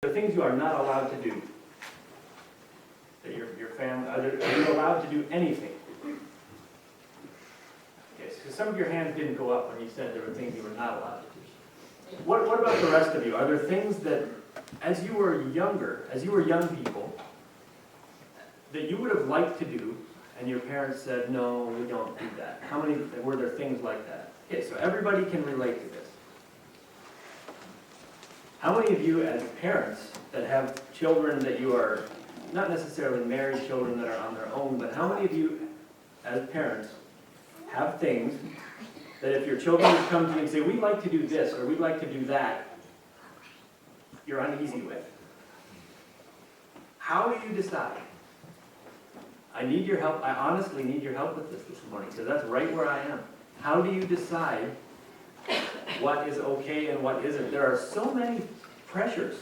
The things you are not allowed to do. That your family, are you allowed to do anything? Okay, so some of your hands didn't go up when you said there were things you were not allowed to do. What about the rest of you? Are there things that, as you were young people, that you would have liked to do, and your parents said, no, we don't do that? How many, were there things like that? Okay, so everybody can relate to this. How many of you as parents that have children that you are, not necessarily married children that are on their own, but how many of you as parents have things that if your children would come to you and say, we'd like to do this or we'd like to do that, you're uneasy with? How do you decide? I need your help. I honestly need your help with this morning because that's right where I am. How do you decide what is okay and what isn't? There are so many pressures.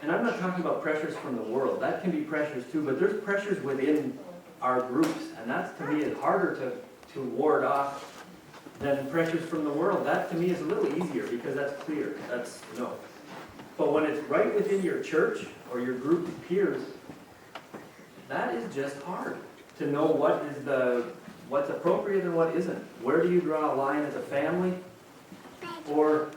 And I'm not talking about pressures from the world. That can be pressures too, but there's pressures within our groups, and that's to me is harder to ward off than pressures from the world. That to me is a little easier because that's clear. That's no. But when it's right within your church or your group of peers, that is just hard to know what's appropriate and what isn't. Where do you draw a line as a family? Or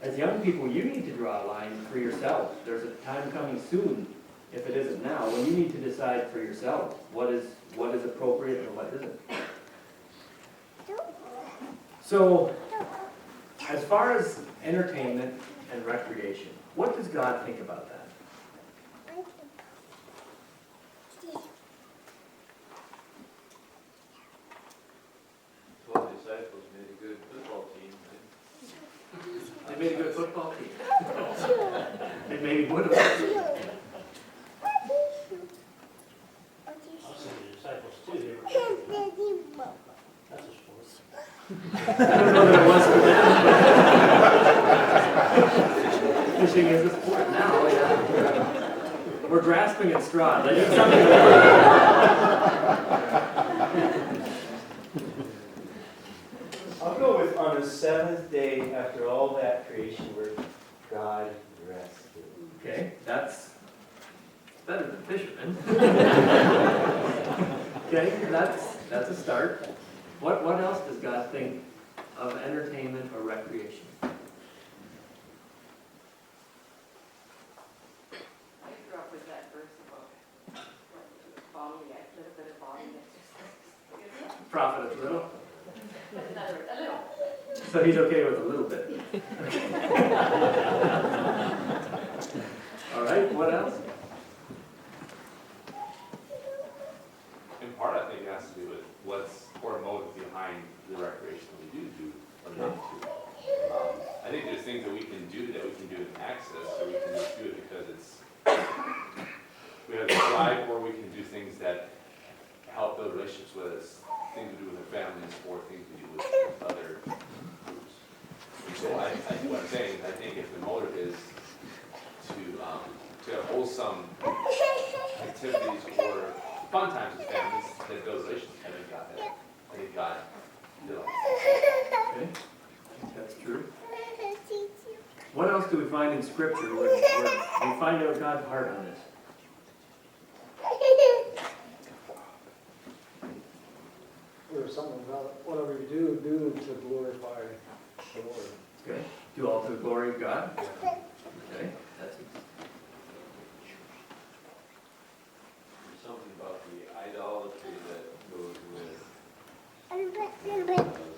as young people, you need to draw a line for yourself. There's a time coming soon, if it isn't now, when you need to decide for yourself what is appropriate and what isn't. So, as far as entertainment and recreation, what does God think about that? Well, the disciples made a good football team. They made a good football team. They maybe would have. I'll say the disciples too, they were, that's a sport. I don't know that it was for them. Fishing is a sport now, yeah. We're grasping at straws. I need something I'll go with on the seventh day after all that creation work, God rested. Okay, that's better than fishermen. Okay, that's a start. What else does God think of entertainment or recreation? I grew up with that verse about bombing, a little bit of bombing exercise. Profit a little. A little. So he's okay with a little bit. All right, what else? In part, I think it has to do with what's core motive behind the recreation we do or not do. I think there's things that we can do in access, or we can just do it because we have a drive, or we can do things that help build relationships with us, things we do with our families, or things we do with other groups. And so what I'm saying is, I think if the motive is to have wholesome activities or fun times with families that build relationships, I think God that. I think God did all that. Okay, I think that's true. What else do we find in Scripture where we find out God's heart on this? There's something about whatever you do to glorify the Lord. Okay, do all to the glory of God. Okay, that's There's something about the idolatry that goes with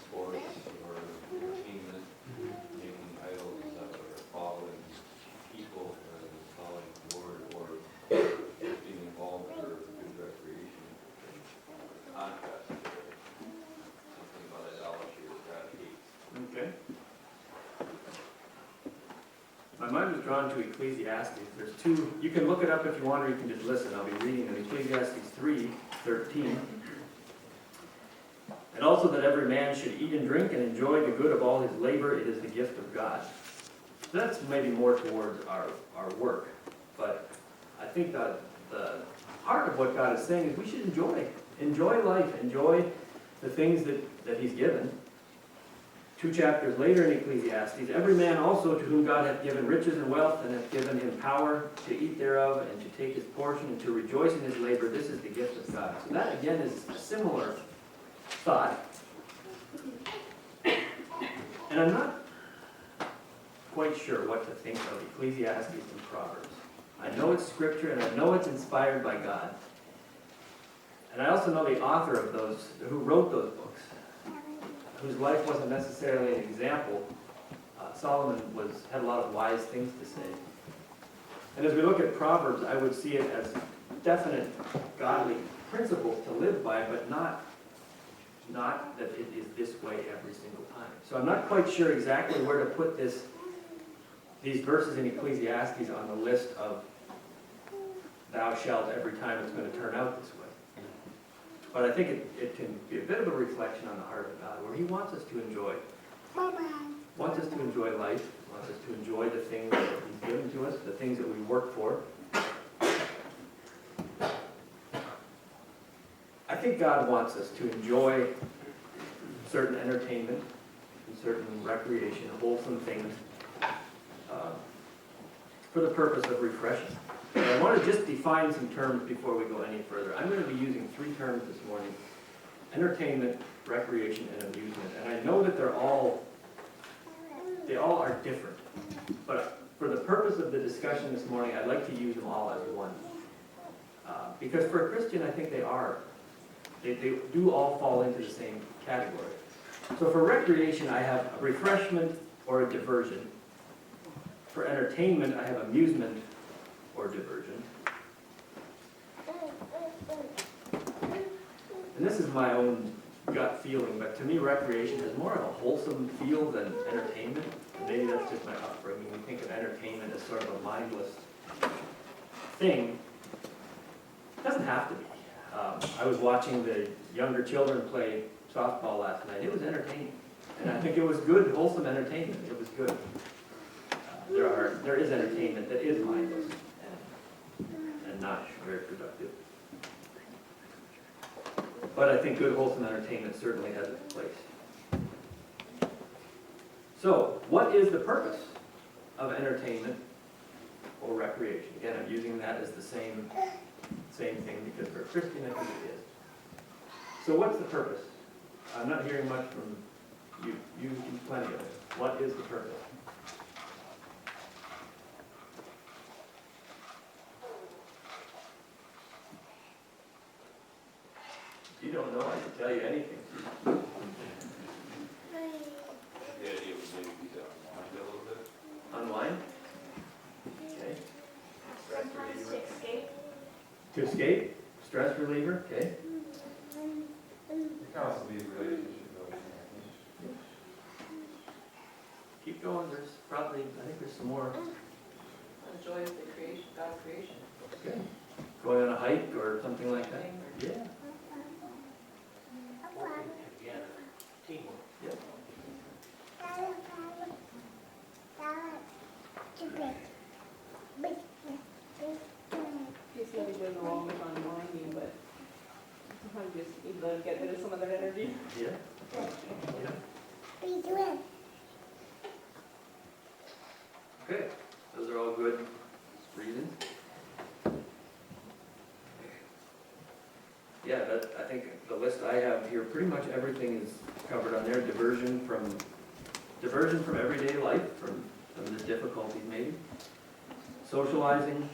sports or entertainment, making idols that are following people rather than following the Lord, or being involved for good recreation. Contrast to something about idolatry that God hates. okay. My mind was drawn to Ecclesiastes. There's two, you can look it up if you want, or you can just listen. I'll be reading it. Ecclesiastes 3:13. And also that every man should eat and drink and enjoy the good of all his labor. It is the gift of God. So that's maybe more towards our work. But I think that the heart of what God is saying is we should enjoy life, enjoy the things that He's given. 2 chapters later in Ecclesiastes, every man also to whom God hath given riches and wealth, and hath given him power to eat thereof, and to take his portion, and to rejoice in his labor, this is the gift of God. So that again is a similar thought. And I'm not quite sure what to think of Ecclesiastes and Proverbs. I know it's scripture, and I know it's inspired by God. And I also know the author of those, who wrote those books, whose life wasn't necessarily an example. Solomon had a lot of wise things to say. And as we look at Proverbs, I would see it as definite godly principles to live by, but not that it is this way every single time. So I'm not quite sure exactly where to put these verses in Ecclesiastes on the list of thou shalt every time it's going to turn out this way. But I think it can be a bit of a reflection on the heart of God, where he wants us to enjoy. Wants us to enjoy life, wants us to enjoy the things that he's given to us, the things that we work for. I think God wants us to enjoy certain entertainment and certain recreation, wholesome things, for the purpose of refreshing. And I want to just define some terms before we go any further. I'm going to be using 3 terms this morning: entertainment, recreation, and amusement. And I know that they all are different. But for the purpose of the discussion this morning, I'd like to use them all as one. Because for a Christian, I think they do all fall into the same category. So for recreation, I have a refreshment or a diversion. For entertainment, I have amusement or diversion. And this is my own gut feeling, but to me recreation has more of a wholesome feel than entertainment. And maybe that's just my upbringing. We think of entertainment as sort of a mindless thing. It doesn't have to be. I was watching the younger children play softball last night. It was entertaining. And I think it was good, wholesome entertainment. It was good. There is entertainment that is mindless and not very productive. But I think good, wholesome entertainment certainly has its place. So, what is the purpose of entertainment or recreation? Again, I'm using that as the same thing because for a Christian, I think it is. So what's the purpose? I'm not hearing much from you. You do plenty of it. What is the purpose? If you don't know, I can tell you anything. The idea was maybe to unwind a little bit. Unwind? Okay. Sometimes to escape. To escape? Stress reliever? Okay. It can also be relationship building. Keep going. There's probably, I think there's some more. The joy of the creation, God's creation. Okay. Going on a hike or something like that? Yeah. Working together, teamwork. Yep. It's nothing goes wrong with unwinding, but sometimes you just need to get rid of some of that energy. Yeah. Yeah. Okay. Those are all good reasons. Yeah, I think the list I have here, pretty much everything is covered on there. Diversion from everyday life, from the difficulties maybe. Socializing.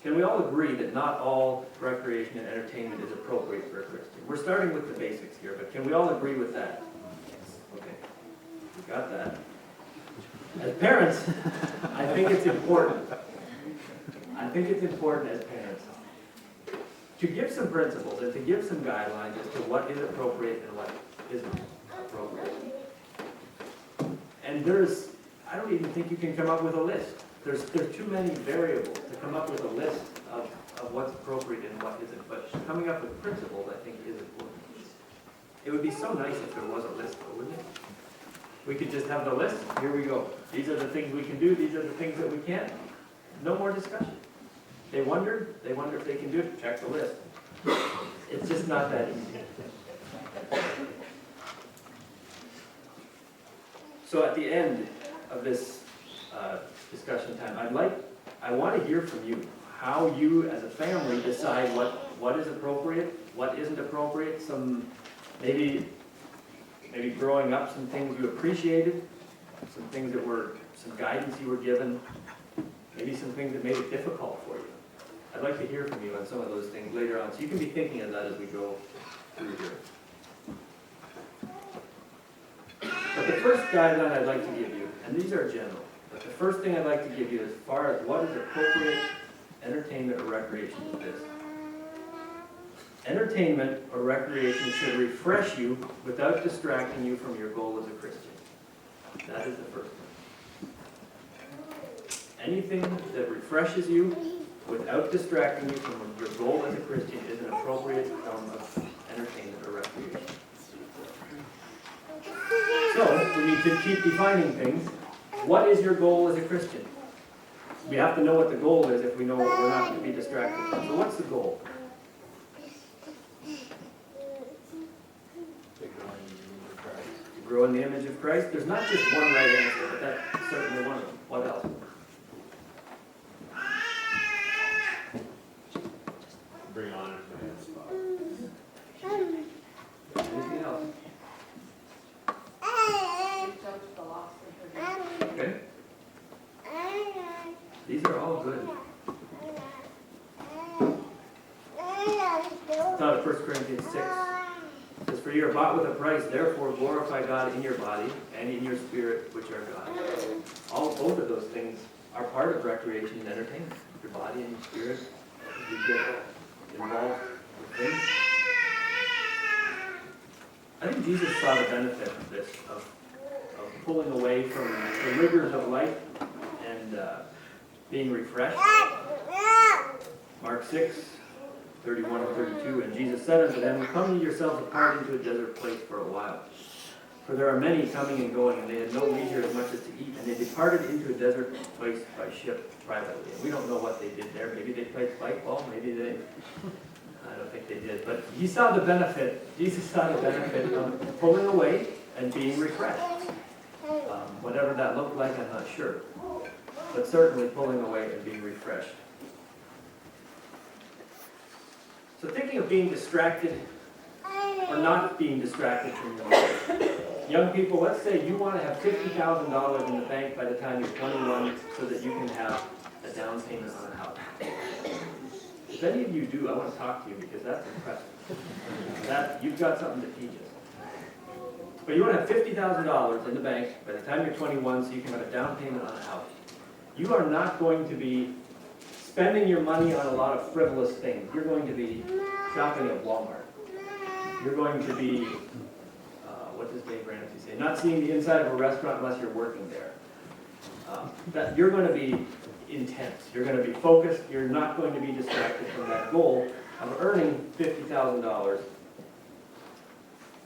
Can we all agree that not all recreation and entertainment is appropriate for a Christian? We're starting with the basics here, but can we all agree with that? Okay, we got that. As parents, I think it's important. I think it's important as parents to give some principles and to give some guidelines as to what is appropriate and what isn't appropriate. And I don't even think you can come up with a list. There's too many variables to come up with a list of what's appropriate and what isn't. But coming up with principles, I think, is important. It would be so nice if there was a list, though, wouldn't it? We could just have the list. Here we go. These are the things we can do. These are the things that we can't. No more discussion. They wonder if they can do it. Check the list. It's just not that easy. So at the end of this discussion time, I want to hear from you, how you as a family decide what is appropriate, what isn't appropriate, maybe growing up, some things you appreciated, some things that were, some guidance you were given, maybe some things that made it difficult for you. I'd like to hear from you on some of those things later on, so you can be thinking of that as we go through here. But the first guideline I'd like to give you, and these are general, but the first thing I'd like to give you as far as what is appropriate entertainment or recreation is this. Entertainment or recreation should refresh you without distracting you from your goal as a Christian. That is the first one. Anything that refreshes you without distracting you from your goal as a Christian is an appropriate form of entertainment or recreation. So, we need to keep defining things. What is your goal as a Christian? We have to know what the goal is if we know what we're not to be distracted from. So what's the goal? To grow in the image of Christ. There's not just one right answer, but that's certainly one of them. What else? Bring honor to my Father. Anything else? Reach out to the lost and forgive. Okay. These are all good. It's out of 1 Corinthians 6. It says, "For you are bought with a price, therefore glorify God in your body and in your spirit, which are God." Both of those things are part of recreation and entertainment. Your body and your spirit, you get involved with things. I think Jesus saw the benefit of this, of pulling away from the rigors of life and being refreshed. Mark 6:31 and 32, "And Jesus said unto them, Come ye yourselves apart into a desert place for a while. For there are many coming and going, and they had no leisure as much as to eat. And they departed into a desert place by ship privately." And we don't know what they did there. Maybe they played spike ball, I don't think they did. But he saw the benefit, Jesus saw the benefit of pulling away and being refreshed. Whatever that looked like, I'm not sure. But certainly pulling away and being refreshed. So thinking of being distracted or not being distracted from your life. Young people, let's say you want to have $50,000 in the bank by the time you're 21 so that you can have a down payment on a house. If any of you do, I want to talk to you because that's impressive. You've got something to teach us. But you want to have $50,000 in the bank by the time you're 21 so you can have a down payment on a house. You are not going to be spending your money on a lot of frivolous things. You're going to be shopping at Walmart. You're going to be, what does Dave Ramsey say? Not seeing the inside of a restaurant unless you're working there. You're going to be intense. You're going to be focused. You're not going to be distracted from that goal of earning $50,000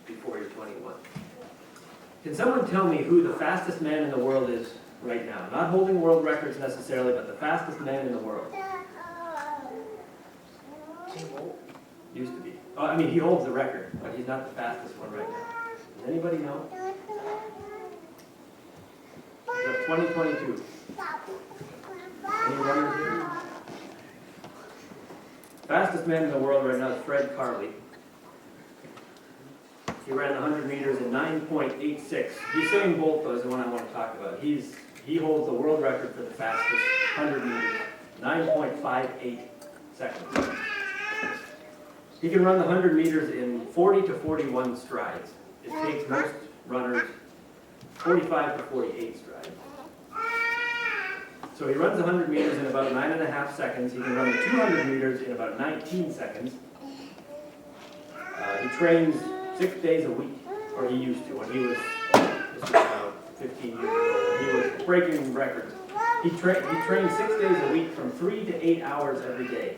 before you're 21. Can someone tell me who the fastest man in the world is right now? Not holding world records necessarily, but the fastest man in the world. Used to be. Oh, I mean, he holds the record, but he's not the fastest one right now. Does anybody know? That's 2022. Any runners here? Fastest man in the world right now is Fred Carley. He ran 100 meters in 9.86. Usain Bolt though is the one I want to talk about. He holds the world record for the fastest 100 meters, 9.58 seconds. He can run the 100 meters in 40 to 41 strides. It takes most runners 45 to 48 strides. So he runs 100 meters in about 9.5 seconds. He can run the 200 meters in about 19 seconds. He trains 6 days a week, or he used to when he was, this was about 15 years ago, when he was breaking records. He trained 6 days a week from 3 to 8 hours every day.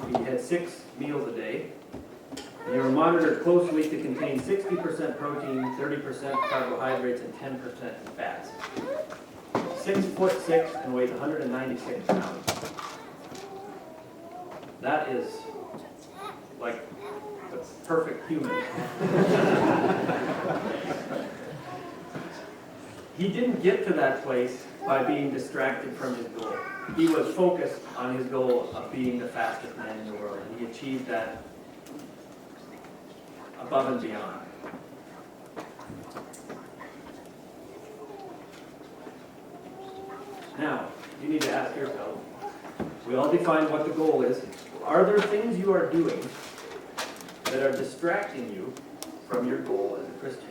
He had 6 meals a day. They were monitored closely to contain 60% protein, 30% carbohydrates, and 10% fats. 6'6" and weighs 196 pounds. That is like the perfect human. He didn't get to that place by being distracted from his goal. He was focused on his goal of being the fastest man in the world, and he achieved that above and beyond. Now, you need to ask yourself, we all define what the goal is. Are there things you are doing that are distracting you from your goal as a Christian?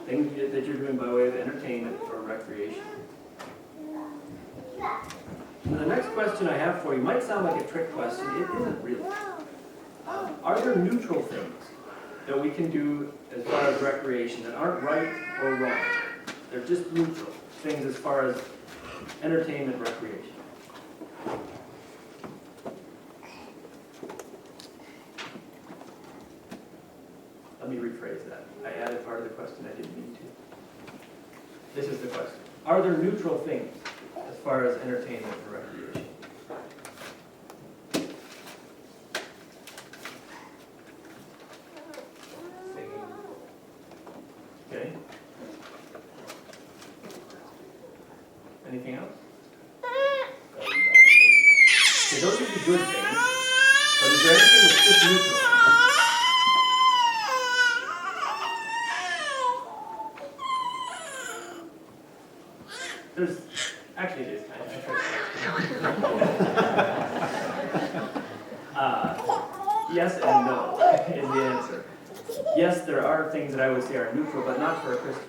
Things that you're doing by way of entertainment or recreation. Now, the next question I have for you might sound like a trick question. It isn't really. Are there neutral things that we can do as far as recreation that aren't right or wrong? They're just neutral things as far as entertainment, recreation. Let me rephrase that. I added part of the question I didn't mean to. This is the question. Are there neutral things as far as entertainment or recreation? Okay. Anything else? Okay, those would be good things. But is there anything that's just neutral? There's, actually it is kind of yes and no is the answer. Yes, there are things that I would say are neutral, but not for a Christian.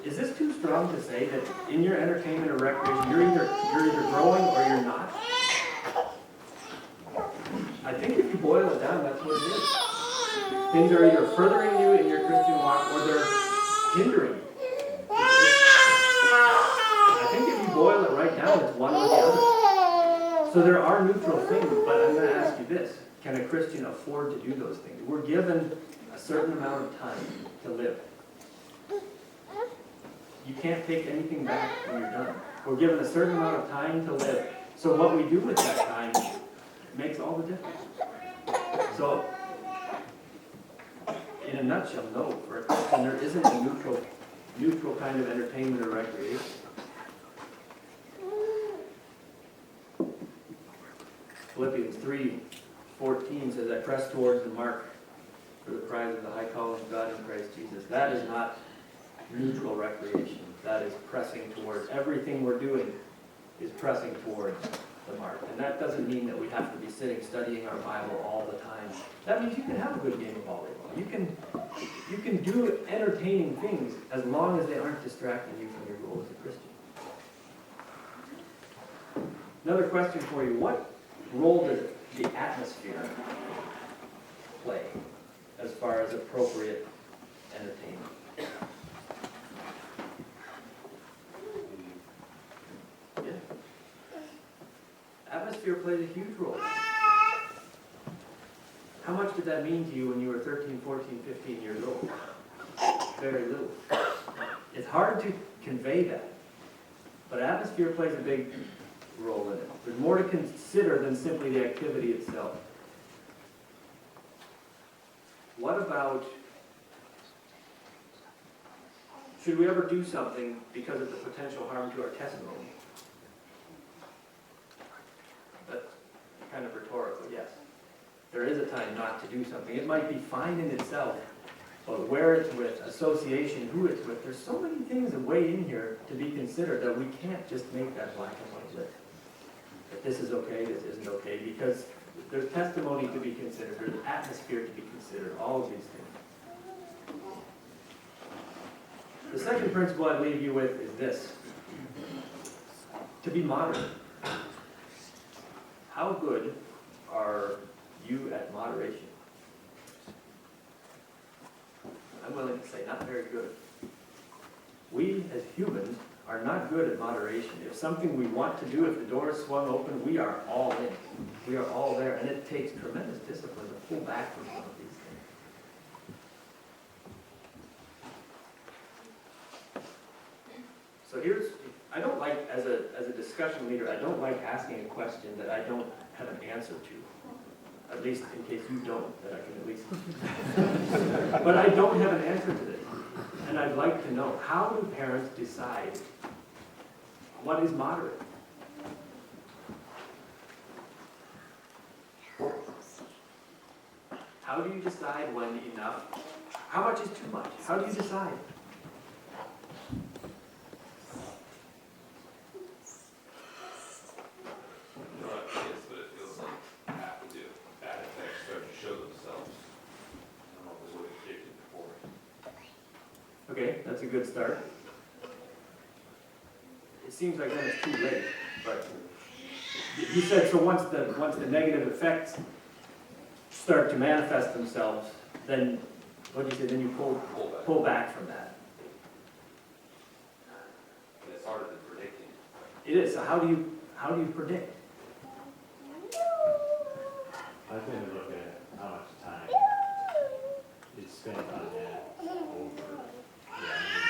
Is this too strong to say that in your entertainment or recreation, you're either growing or you're not? I think if you boil it down, that's what it is. Things are either furthering you in your Christian walk or they're hindering you. I think if you boil it right down, it's one or the other. So there are neutral things, but I'm going to ask you this. Can a Christian afford to do those things? We're given a certain amount of time to live. You can't take anything back when you're done. We're given a certain amount of time to live. So what we do with that time makes all the difference. So, in a nutshell, no. For a Christian, there isn't a neutral kind of entertainment or recreation. Philippians 3:14 says, I press towards the mark for the prize of the high calling of God in Christ Jesus. That is not neutral recreation. That is pressing towards. Everything we're doing is pressing towards the mark. And that doesn't mean that we have to be sitting studying our Bible all the time. That means you can have a good game of volleyball. You can do entertaining things as long as they aren't distracting you from your goal as a Christian. Another question for you. What role does the atmosphere play as far as appropriate entertainment? Yeah. Atmosphere plays a huge role. How much did that mean to you when you were 13, 14, 15 years old? Very little. It's hard to convey that. But atmosphere plays a big role in it. There's more to consider than simply the activity itself. What about, should we ever do something because of the potential harm to our testimony? That's kind of rhetorical, yes. There is a time not to do something. It might be fine in itself, but where it's with, association, who it's with, there's so many things that weigh in here to be considered that we can't just make that black and white list. That this is okay, this isn't okay, because there's testimony to be considered, there's atmosphere to be considered, all of these things. The second principle I leave you with is this: to be moderate. How good are you at moderation? I'm willing to say not very good. We as humans are not good at moderation. If something we want to do, if the door is swung open, we are all in. We are all there, and it takes tremendous discipline to pull back from some of these things. So here's, I don't like, as a discussion leader, I don't like asking a question that I don't have an answer to. At least in case you don't, that I can at least. But I don't have an answer to this. And I'd like to know, how do parents decide what is moderate? How do you decide when enough, how much is too much? How do you decide? You know, yes, but it feels like after the bad effects start to show themselves. I don't know if there's a way to predict it before. Okay, that's a good start. It seems like then it's too late, but you said, so once the negative effects start to manifest themselves, then, what did you say, then you pull back from that? And it's harder than predicting. It is, so how do you predict? I think we look at how much time is spent on that over, yeah, I mean,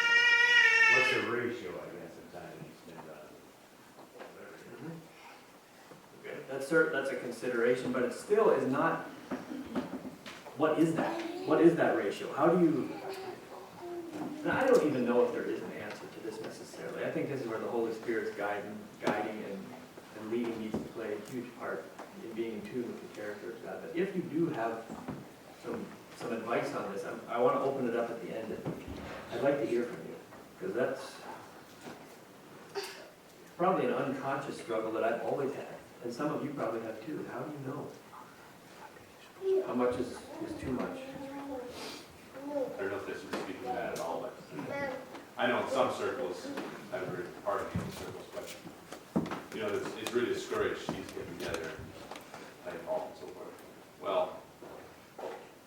what's the ratio, I guess, of time you spend on whatever. Okay, that's a consideration, but it still is not, what is that? What is that ratio? How do you, and I don't even know if there is an answer to this necessarily. I think this is where the Holy Spirit's guiding and leading needs to play a huge part in being in tune with the character of God. But if you do have some advice on this, I want to open it up at the end. I'd like to hear from you, because that's probably an unconscious struggle that I've always had, and some of you probably have too. How do you know? How much is too much? I don't know if this would speak to that at all, but I know in some circles, I've heard part of the circles, but, you know, it's really discouraged, these get together, play ball and so forth. Well,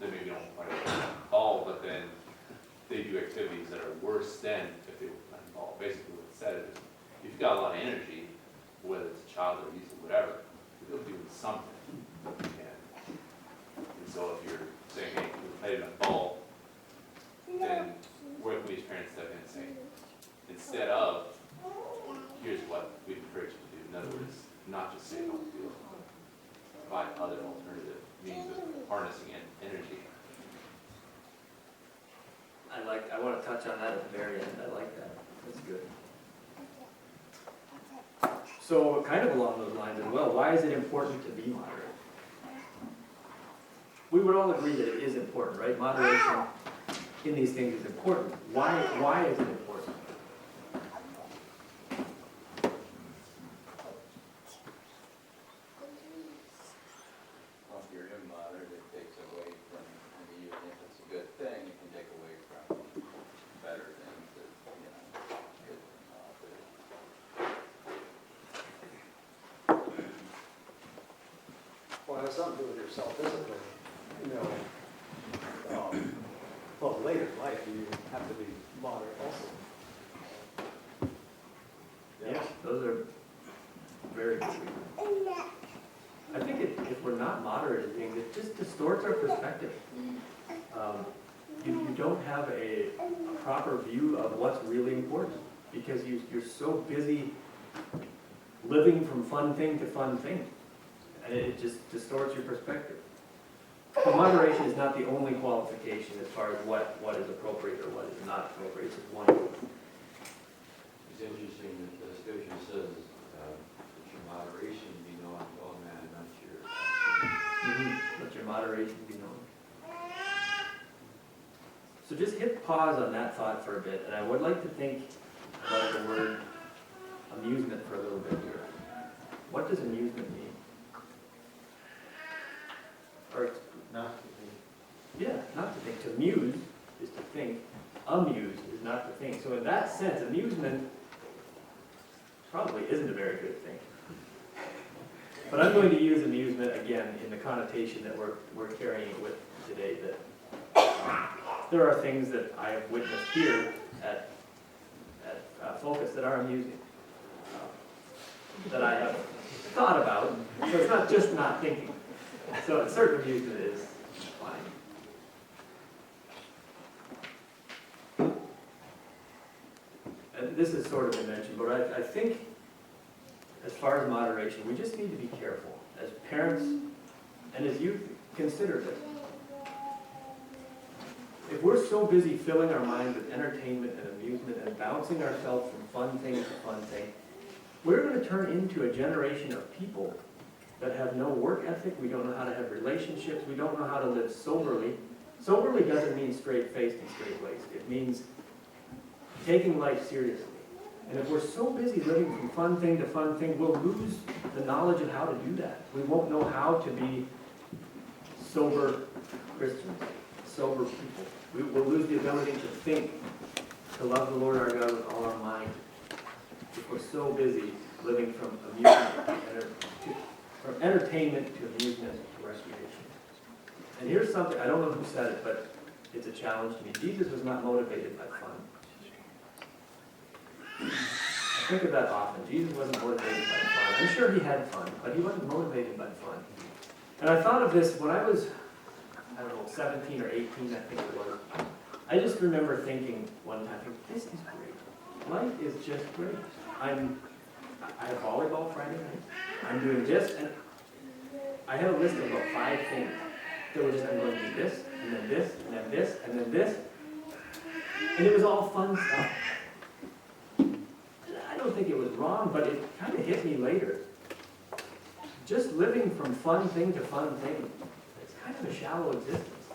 they maybe don't play ball, but then they do activities that are worse than if they were playing ball. Basically what it said is, if you've got a lot of energy, whether it's a child or youth or whatever, you'll do something. And so if you're saying, hey, we played a ball, then where can these parents step in and say, instead of, here's what we encourage you to do. In other words, not just say don't do it. Provide other alternative means of harnessing energy. I want to touch on that at the very end. I like that. That's good. So kind of along those lines as well, why is it important to be moderate? We would all agree that it is important, right? Moderation in these things is important. Why is it important? Well, if you're immoderate, it takes away from, I mean, even if it's a good thing, it can take away from better things that, you know, could Well, it has something to do with your self-discipline, you know. Well, later in life, you have to be moderate also. Yeah, those are very good. I think if we're not moderate in things, it just distorts our perspective. You don't have a proper view of what's really important because you're so busy living from fun thing to fun thing. And it just distorts your perspective. But moderation is not the only qualification as far as what is appropriate or what is not appropriate. It's just one. It's interesting that the scripture says that your moderation be known to all men, not your. Let your moderation be known. So just hit pause on that thought for a bit, and I would like to think about the word amusement for a little bit here. What does amusement mean? Or, Not yeah, not to think. To muse is to think. Amuse is not to think. So in that sense, amusement probably isn't a very good thing. But I'm going to use amusement again in the connotation that we're carrying it with today. That there are things that I have witnessed here at FOCIS that are amusing, that I have thought about. So it's not just not thinking. So a certain amusement is fine. And this is sort of been mentioned, but I think as far as moderation, we just need to be careful. As parents and as youth, consider this. If we're so busy filling our minds with entertainment and amusement and bouncing ourselves from fun thing to fun thing, we're going to turn into a generation of people that have no work ethic. We don't know how to have relationships. We don't know how to live soberly. Soberly doesn't mean straight-faced and straight-laced. It means taking life seriously. And if we're so busy living from fun thing to fun thing, we'll lose the knowledge of how to do that. We won't know how to be sober Christians, sober people. We will lose the ability to think, to love the Lord our God with all our mind. If we're so busy living from from entertainment to amusement to recreation. And here's something, I don't know who said it, but it's a challenge to me. Jesus was not motivated by fun. I think of that often. Jesus wasn't motivated by fun. I'm sure he had fun, but he wasn't motivated by fun. And I thought of this when I was, 17 or 18, I think it was. I just remember thinking one time, this is great. Life is just great. I have volleyball Friday night. I'm doing this, and I had a list of about 5 things. There was just, I'm going to do this, and then this, and then this, and then this. And it was all fun stuff. I don't think it was wrong, but it kind of hit me later. Just living from fun thing to fun thing, it's kind of a shallow existence.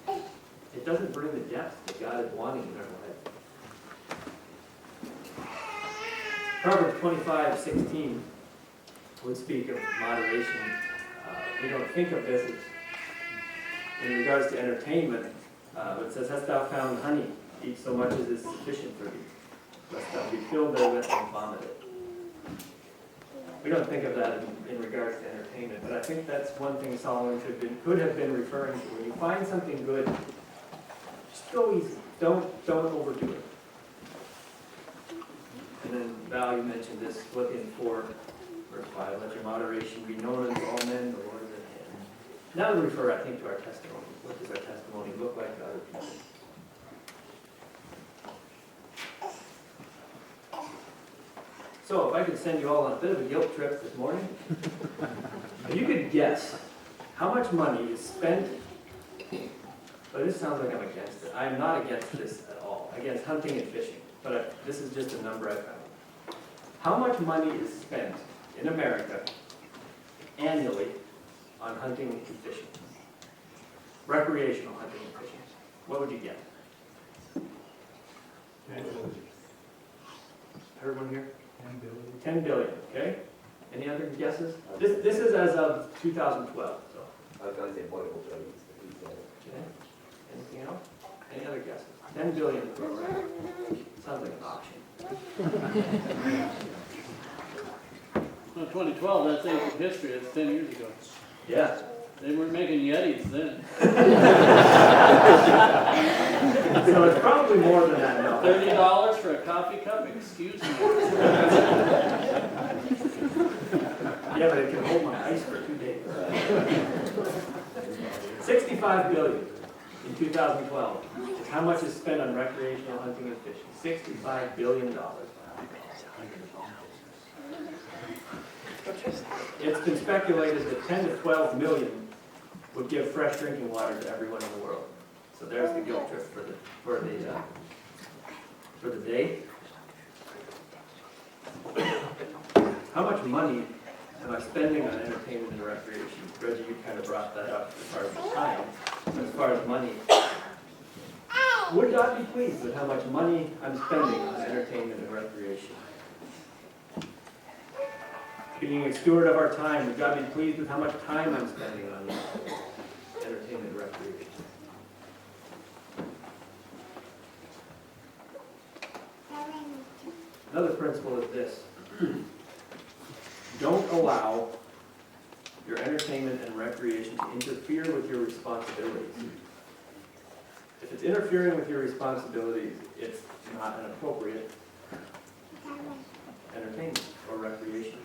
It doesn't bring the depth that God is wanting in our life. Proverbs 25:16 would speak of moderation. We don't think of this as, in regards to entertainment. It says, "Hast thou found honey? Eat so much as is sufficient for thee. Lest thou be filled therewith and vomit it." We don't think of that in regards to entertainment, but I think that's one thing Solomon could have been referring to. When you find something good, just go easy. Don't overdo it. And then Val, you mentioned this, Philippians 4, verse 5, "Let your moderation be known unto all men, the Lord is at hand." Now to refer, I think, to our testimony. What does our testimony look like to other people? So if I could send you all on a bit of a guilt trip this morning, if you could guess how much money is spent, but this sounds like I'm against it. I'm not against this at all, against hunting and fishing, but this is just a number I found. How much money is spent in America annually on hunting and fishing? Recreational hunting and fishing. What would you get? Heard one here? 10 billion, okay? Any other guesses? This is as of 2012, so. I was going to say multiple billions. Okay. Anything else? Any other guesses? 10 billion to throw around. Sounds like an auction. Well, 2012, that's ancient history, that's 10 years ago. Yeah. They weren't making Yetis then. So it's probably more than that now. $30 for a coffee cup? Excuse me. Yeah, but it can hold my ice for 2 days. 65 billion in 2012 is how much is spent on recreational hunting and fishing. $65 billion. It's been speculated that 10 to 12 million would give fresh drinking water to everyone in the world. So there's the guilt trip for the day. How much money am I spending on entertainment and recreation? Reggie, you kind of brought that up as far as time, as far as money. Would God be pleased with how much money I'm spending on entertainment and recreation? Being a steward of our time, would God be pleased with how much time I'm spending on entertainment and recreation? Another principle is this. Don't allow your entertainment and recreation to interfere with your responsibilities. If it's interfering with your responsibilities, it's not an appropriate entertainment or recreation.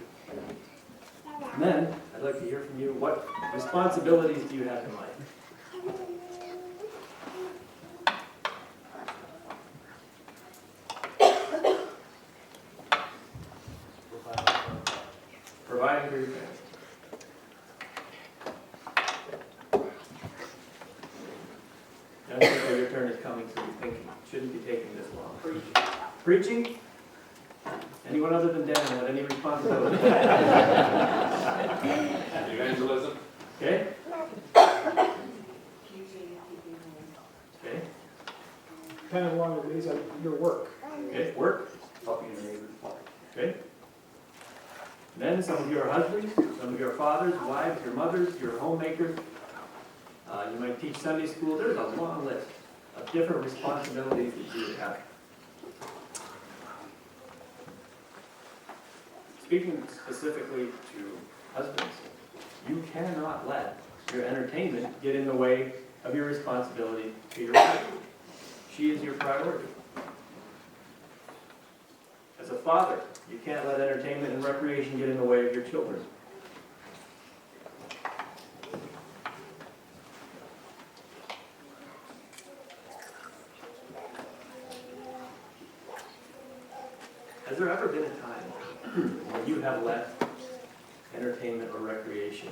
And then, I'd like to hear from you, what responsibilities do you have in life? Providing for your family. Young people, your turn is coming soon. thinking. Shouldn't be taking this long. Preaching? Anyone other than Dan have any responsibility? Evangelism? Okay? Okay? Kind of along the ways of your work. Okay, work? Helping your neighbors. Okay? Men, some of you are husbands, some of you are fathers, wives, your mothers, your homemakers. You might teach Sunday school. There's a long list of different responsibilities that you would have. Speaking specifically to husbands, you cannot let your entertainment get in the way of your responsibility to your wife. She is your priority. As a father, you can't let entertainment and recreation get in the way of your children. Has there ever been a time when you have let entertainment or recreation,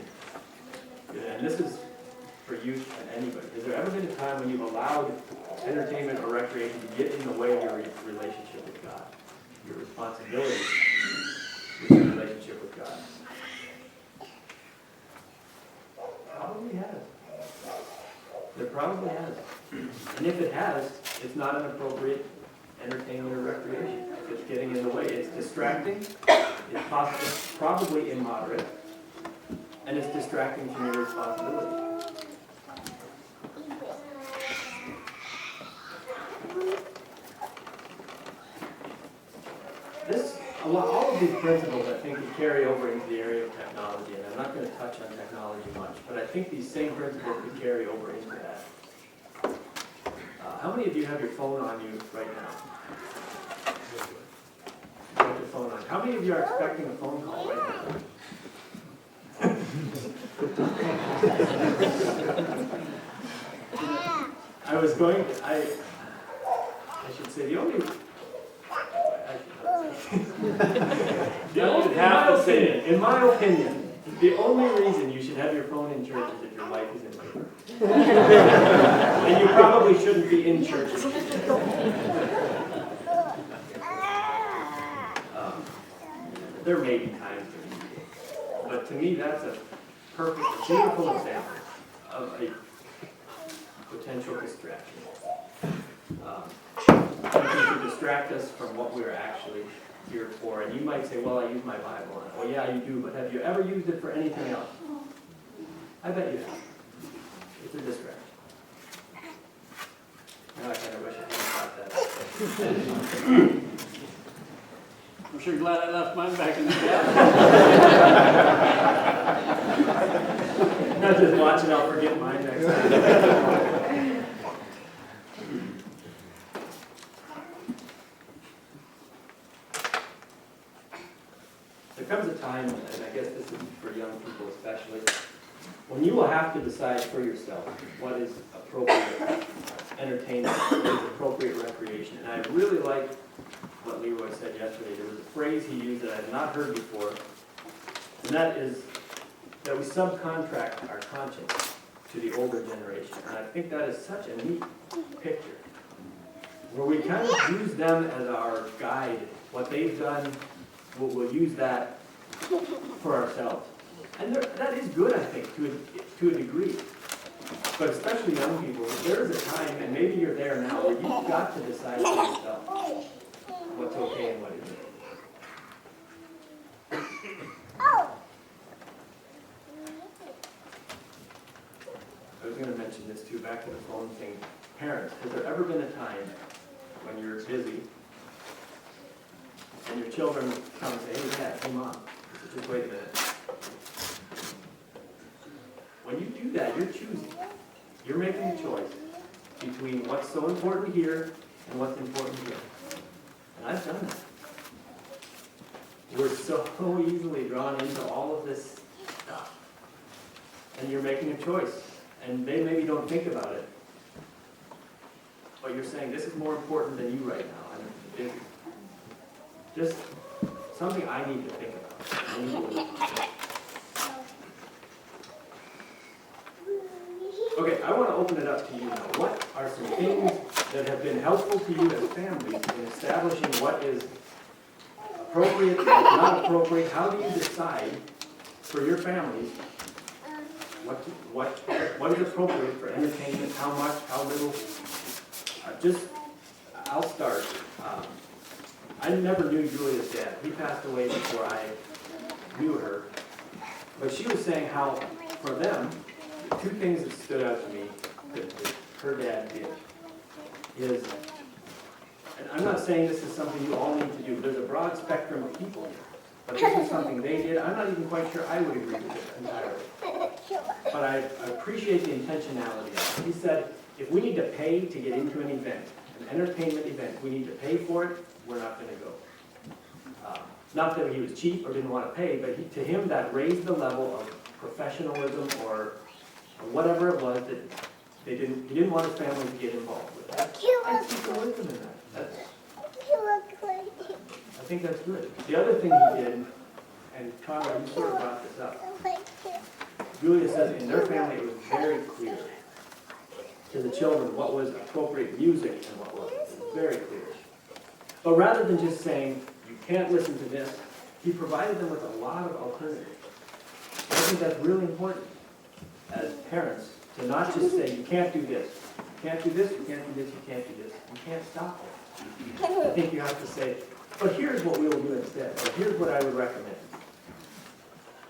and this is for youth and anybody, has there ever been a time when you've allowed entertainment or recreation to get in the way of your relationship with God? Your responsibility with your relationship with God? Probably has. There probably has. And if it has, it's not an appropriate entertainment or recreation. If it's getting in the way, it's distracting, it's probably immoderate, and it's distracting from your responsibility. All of these principles, I think, could carry over into the area of technology, and I'm not going to touch on technology much, but I think these same principles could carry over into that. How many of you have your phone on you right now? You have your phone on. How many of you are expecting a phone call right now? I should say, the only... In my opinion, the only reason you should have your phone in church is if your wife is in labor. And you probably shouldn't be in church. There may be times when you do. But to me, that's a perfect, beautiful example of a potential distraction. Something to distract us from what we're actually here for. And you might say, well, I use my Bible. Well, yeah, you do, but have you ever used it for anything else? I bet you have. It's a distraction. Now I kind of wish I hadn't thought that. I'm sure glad I left mine back in the cab. Not just watching, I'll forget mine next time. There comes a time, and I guess this is for young people especially, when you will have to decide for yourself what is appropriate entertainment, what is appropriate recreation. And I really like what Leroy said yesterday. There was a phrase he used that I had not heard before, and that is that we subcontract our conscience to the older generation. And I think that is such a neat picture, where we kind of use them as our guide. What they've done, we'll use that for ourselves. And that is good, I think, to a degree. But especially young people, there is a time, and maybe you're there now, where you've got to decide for yourself what's okay and what isn't. I was going to mention this too, back to the phone thing. Parents, has there ever been a time when you're busy and your children come and say, hey, Dad, hey, Mom, just wait a minute. When you do that, you're choosing. You're making a choice between what's so important here and what's important here. And I've done that. We're so easily drawn into all of this stuff. And you're making a choice. And they maybe don't think about it. But you're saying, this is more important than you right now. I'm busy. Just something I need to think about. Okay, I want to open it up to you now. What are some things that have been helpful to you as families in establishing what is appropriate, what's not appropriate? How do you decide for your families what is appropriate for entertainment, how much, how little? I'll start. I never knew Julia's dad. He passed away before I knew her. But she was saying how, for them, the two things that stood out to me that her dad did is, and I'm not saying this is something you all need to do, there's a broad spectrum of people here. But this is something they did. I'm not even quite sure I would agree with it entirely. But I appreciate the intentionality of it. He said, if we need to pay to get into an event, an entertainment event, we need to pay for it, we're not going to go. Not that he was cheap or didn't want to pay, but to him that raised the level of professionalism or whatever it was that he didn't want his family to get involved with. I see the wisdom in that. I think that's good. The other thing he did, and Conrad, you sort of brought this up. Julia says in their family it was very clear to the children what was appropriate music and what wasn't. It was very clear. But rather than just saying, you can't listen to this, he provided them with a lot of alternatives. I think that's really important as parents to not just say, you can't do this. You can't do this, you can't do this, you can't do this. You can't stop it. I think you have to say, but here's what we will do instead, or here's what I would recommend.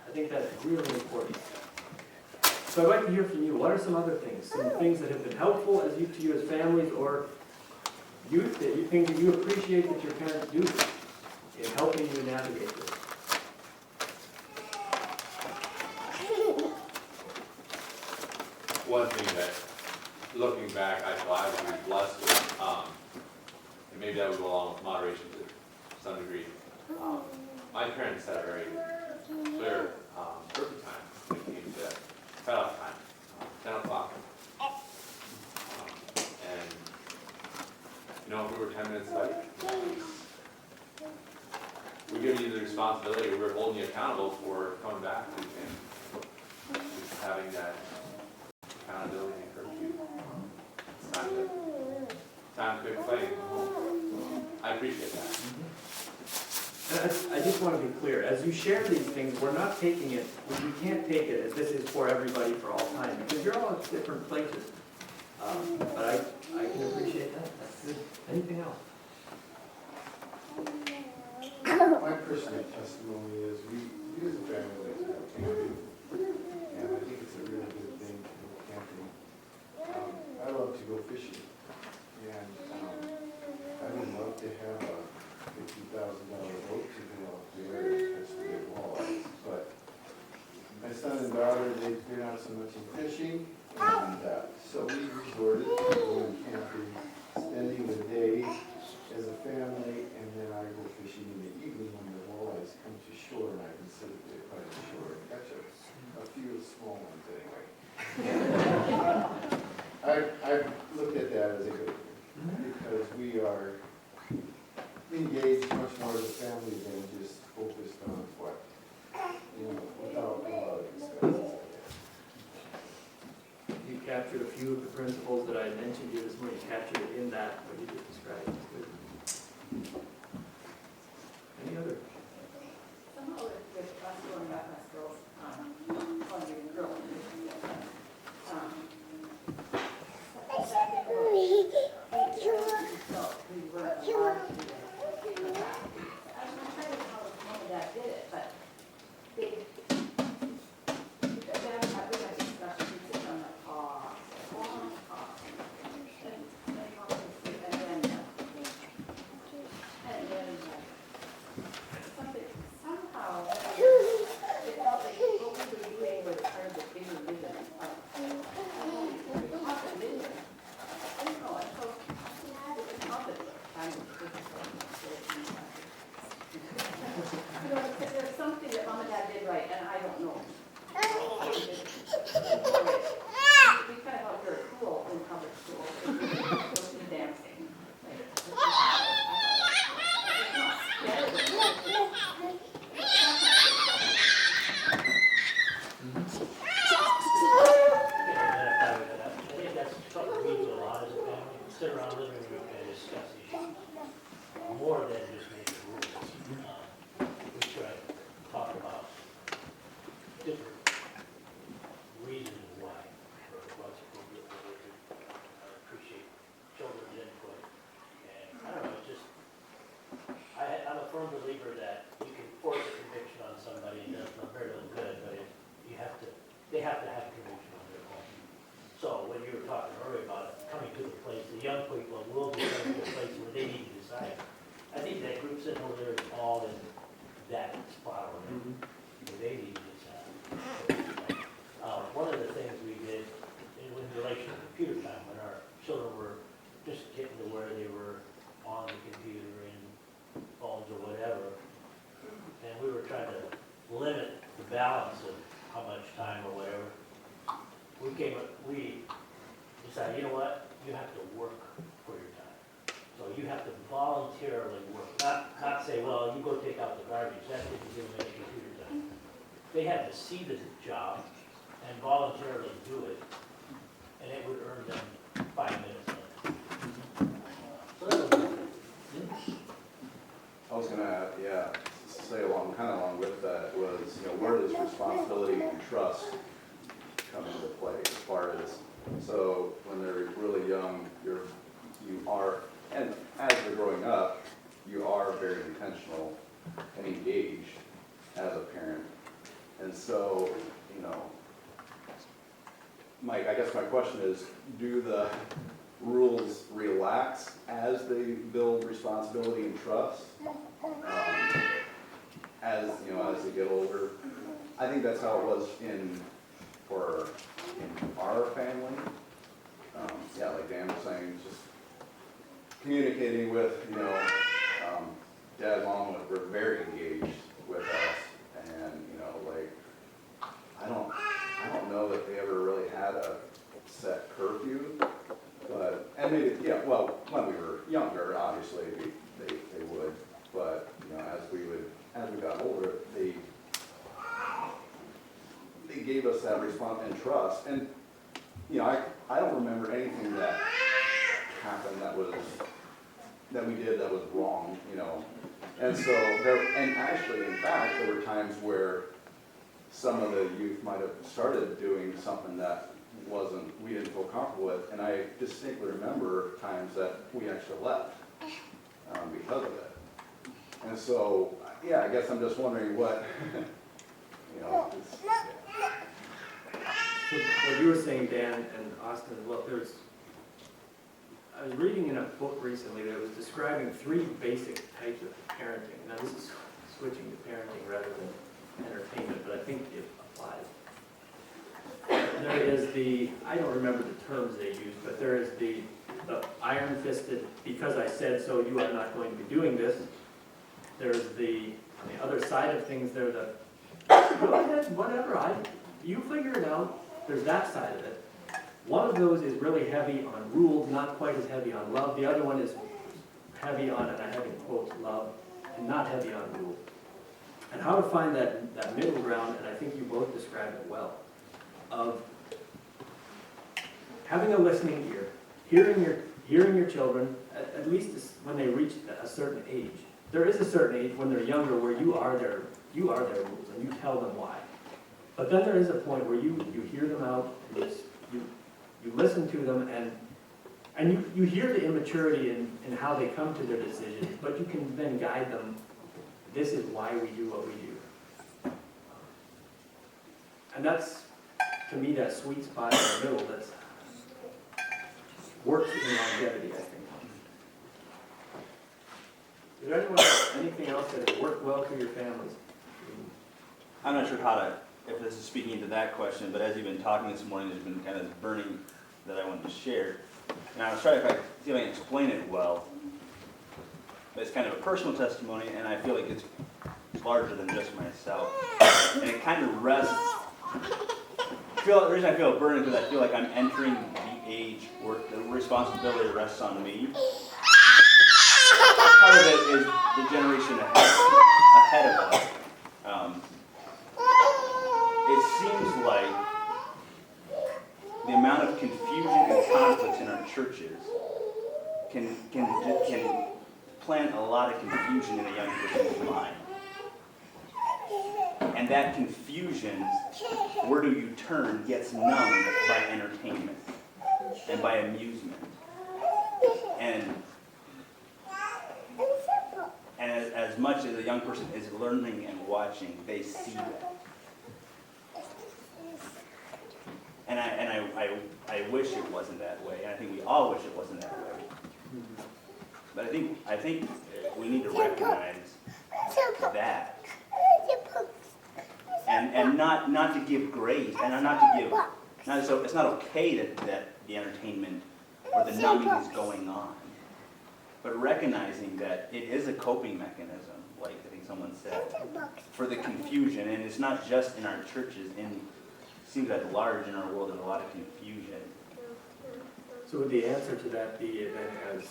I think that's really important. So I'd like to hear from you. What are some other things? Some things that have been helpful to you as families or youth that you think that you appreciate that your parents do in helping you navigate this? One thing that, looking back, I feel I was really blessed with, and maybe that would go along with moderation to some degree. My parents had a very clear perfect time when it came to cutoff time, 10 o'clock. And, if we were 10 minutes late, we give you the responsibility, or we're holding you accountable for coming back and just having that accountability and curfew. It's time to quit playing. I appreciate that. And I just want to be clear, as you share these things, we're not taking it, we can't take it as this is for everybody for all time, because you're all at different places. But I can appreciate that. That's good. Anything else? My personal testimony is we as a family like to go camping, and I think it's a really good thing to go camping. I love to go fishing, and I would love to have a $50,000 boat to go out there and catch the big walleyes. But my son and daughter, they're not so much in fishing, and so we resorted to going camping, spending the day as a family, and then I go fishing in the evening when the walleyes come to shore, and I can sit by the shore and catch a few small ones anyway. I've looked at that as a good thing, because we are engaged much more as a family than just focused on what, without a lot of discussions. You captured a few of the principles that I mentioned to you this morning, captured it in that, what you just described. Any other? Somehow with us going back as girls, calling you a girl. We weren't allowed to do that. I'm not sure how mom and dad did it, but they, we got discussion, we sit on the pause, and then something, somehow, it felt like what we were doing was part of the bigger vision. I don't know, I felt it's confident. There's something that mom and dad did right, and I don't know. We kind of felt very cool in public school. We're dancing. I think that's something we do a lot as a family, sit around the living more than just making rules. We try to talk about different reasons why, or what's appropriate, whether we appreciate children's input. And I don't know, it's just, I'm a firm believer that you can force a conviction on somebody and it does them very little good, but they have to have a conviction on their own. So when you were talking earlier about coming to the place, the young people will be coming to a place where they need to decide. I think that group sitting over there is all in that spot over there, where they need to decide. One of the things we did in relation to computer time, when our children were just getting to where they were on the computer and phones or whatever, and we were trying to limit the balance of how much time or whatever, we decided, you know what, you have to work for your time. So you have to voluntarily work, not say, well, you go take out the garbage, that didn't give them any computer time. They had to see the job and voluntarily do it, and it would earn them 5 minutes. So that was good. I was gonna, say kind of along with that was, where does responsibility and trust come into play as far as, so when they're really young, you are, and as they're growing up, you are very intentional and engaged as a parent. And so, I guess my question is, do the rules relax as they build responsibility and trust? As they get older. I think that's how it was in our family. Like Dan was saying, just communicating with, Dad, Mom were very engaged with us, and I don't know that they ever really had a set curfew, but and maybe when we were younger, obviously they would, but as we got older, they gave us that response and trust. And I don't remember anything that happened that we did that was wrong, And so and actually, in fact, there were times where some of the youth might have started doing something that we didn't feel comfortable with, and I distinctly remember times that we actually left because of it. And so, I guess I'm just wondering what, So what you were saying, Dan and Austin, well, I was reading in a book recently that was describing 3 basic types of parenting. Now this is switching to parenting rather than entertainment, but I think it applies. There is I don't remember the terms they use, but there is the iron-fisted, because I said so, you are not going to be doing this. There's on the other side of things, there's go ahead, whatever, you figure it out. There's that side of it. One of those is really heavy on rules, not quite as heavy on love. The other one is heavy on, and I have in quotes, love, and not heavy on rules. And how to find that middle ground, and I think you both described it well, of having a listening ear, hearing your children, at least when they reach a certain age. There is a certain age when they're younger where you are their rules, and you tell them why. But then there is a point where you hear them out, you listen to them, and you hear the immaturity in how they come to their decisions, but you can then guide them. This is why we do what we do. And that's, to me, that sweet spot in the middle that's works in longevity, I think. Is there anything else that has worked well for your families? I'm not sure if this is speaking to that question, but as you've been talking this morning, there's been kind of burning that I wanted to share. And I was trying to see if I can explain it well. But it's kind of a personal testimony, and I feel like it's larger than just myself. And it kind of rests. The reason I feel burning is because I feel like I'm entering the age where the responsibility rests on me. Part of it is the generation ahead of us. It seems like the amount of confusion and conflicts in our churches can plant a lot of confusion in a young person's mind. And that confusion, where do you turn, gets numbed by entertainment and by amusement. And as much as a young person is learning and watching, they see that. And I wish it wasn't that way, and I think we all wish it wasn't that way. But I think we need to recognize that. And not to give grace, and not to give, so it's not okay that the entertainment or the numbing is going on. But recognizing that it is a coping mechanism, like I think someone said, for the confusion, and it's not just in our churches, it seems at large in our world there's a lot of confusion. So would the answer to that be then as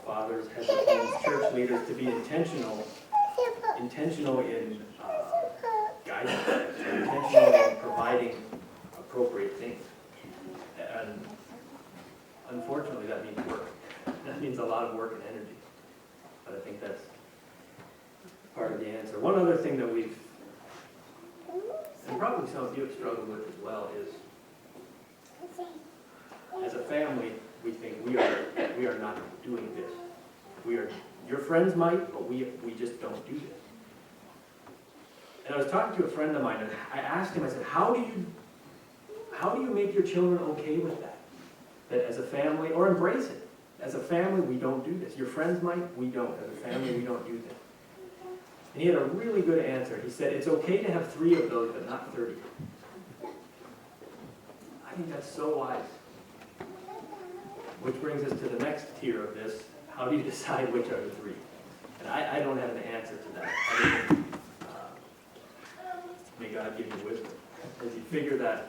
fathers, heads of homes, church leaders, to be intentional in guidance, intentional in providing appropriate things? And unfortunately, that means work. That means a lot of work and energy. But I think that's part of the answer. One other thing that we've, and probably some of you have struggled with as well, is as a family, we think we are not doing this. Your friends might, but we just don't do this. And I was talking to a friend of mine, and I asked him, I said, how do you make your children okay with that? That as a family, or embrace it. As a family, we don't do this. Your friends might, we don't. As a family, we don't do this. And he had a really good answer. He said, it's okay to have 3 of those, but not 30. I think that's so wise. Which brings us to the next tier of this. How do you decide which are the 3? And I don't have an answer to that. I mean, may God give you wisdom as you figure that.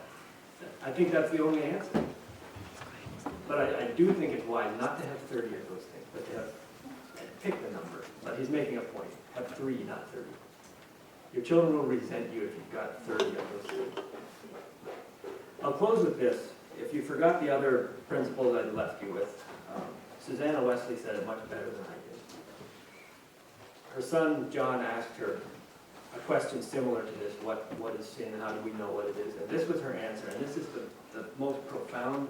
I think that's the only answer. But I do think it's wise not to have 30 of those things, but to have, pick the number. But he's making a point. Have 3, not 30. Your children will resent you if you've got 30 of those things. I'll close with this. If you forgot the other principles I left you with, Susanna Wesley said it much better than I did. Her son, John, asked her a question similar to this. What is sin? How do we know what it is? And this was her answer. And this is the most profound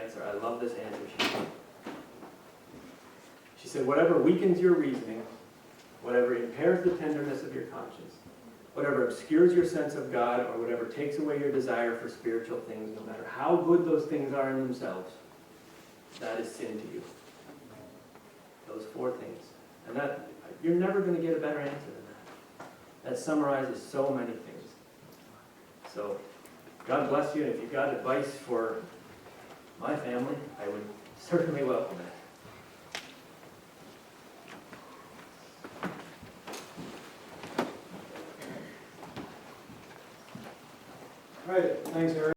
answer. I love this answer. She said, whatever weakens your reasoning, whatever impairs the tenderness of your conscience, whatever obscures your sense of God, or whatever takes away your desire for spiritual things, no matter how good those things are in themselves, that is sin to you. Those 4 things. And that, you're never going to get a better answer than that. That summarizes so many things. So, God bless you, and if you've got advice for my family, I would certainly welcome it. All right, thanks, Eric.